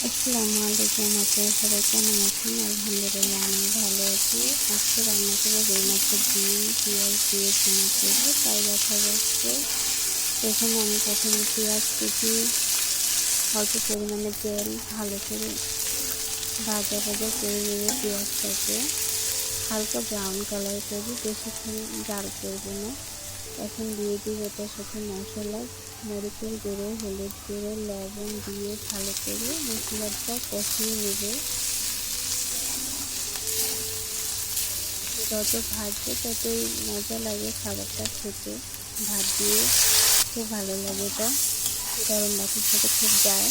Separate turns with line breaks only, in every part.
আসসালামু আলাইকুম, আপনারা সবাই কেমন আছেন? আলহামদুলিল্লাহ আমি ভালো আছি। আজকে রান্না করবো রুই মাছের ডিম, পেঁয়াজ দিয়ে ভুনা করবো, তাই দেখাবো আজকে। এখানে আমি প্রথমে পেঁয়াজ কুচি, অল্প পরিমাণে তেল, ভালো করে ভাজা ভাজা করে নেবে পেঁয়াজটাকে, হালকা ব্রাউন কালার করবো, বেশিক্ষণ জাল করবো না। এখন দিয়ে দিব এটার সাথে মশলা, মরিচের গুঁড়ো, হলুদ গুঁড়ো, লবণ দিয়ে ভালো করে মশলাটা কষিয়ে নেব। যত ভাজবে ততই মজা লাগে খাবারটা খেতে। ভাত দিয়ে খুব ভালো লাগে, এটা গরম ভাতের সাথে খুব যায়।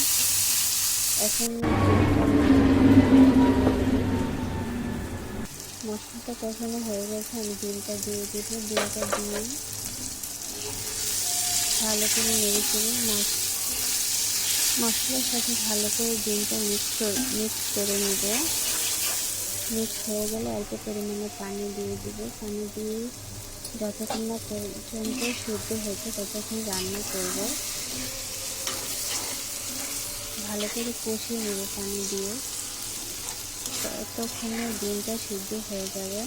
এখন মশলাটা কষানো হয়ে গেছে, আমি ডিমটা দিয়ে দিব। ডিমটা দিয়ে ভালো করে নেড়ে চেড়ে মশলার সাথে ভালো করে ডিমটা মিক্স করে নেব। মিক্স হয়ে গেলে অল্প পরিমাণে পানি দিয়ে দিব। পানি দিয়ে যতক্ষণ না পর্যন্ত সিদ্ধ হচ্ছে ততক্ষণ রান্না করব। ভালো করে কষিয়ে নেব পানি দিয়ে, ততক্ষণে ডিমটা সিদ্ধ হয়ে যাবে।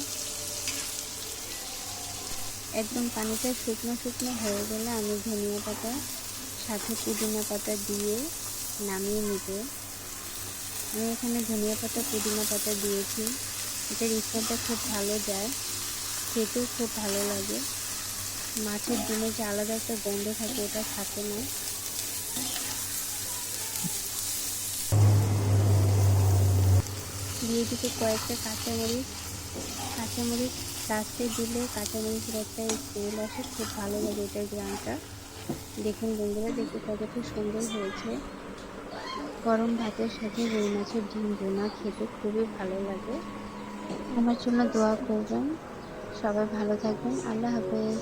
একদম পানিটা শুকনো শুকনো হয়ে গেলে আমি ধনিয়া পাতা সাথে পুদিনা পাতা দিয়ে নামিয়ে নিব। আমি এখানে ধনিয়া পাতা পুদিনা পাতা দিয়েছি, এটার স্বাদটা খুব ভালো যায়, খেতেও খুব ভালো লাগে। মাছের ডিমে যে আলাদা একটা গন্ধ থাকে ওটা থাকে না। দিয়ে দিতে কয়েকটা কাঁচামরিচ লাস্টে দিলে কাঁচামরিচের একটা স্মেল আসে, খুব ভালো লাগে এটার গ্রামটা। দেখুন বন্ধুরা, দেখতে কতটা সুন্দর হয়েছে। গরম ভাতের সাথে রুই মাছের ডিম ভুনা খেতে খুবই ভালো লাগে। আমার জন্য দোয়া করবেন। সবাই ভালো থাকবেন। আল্লাহ হাফেজ।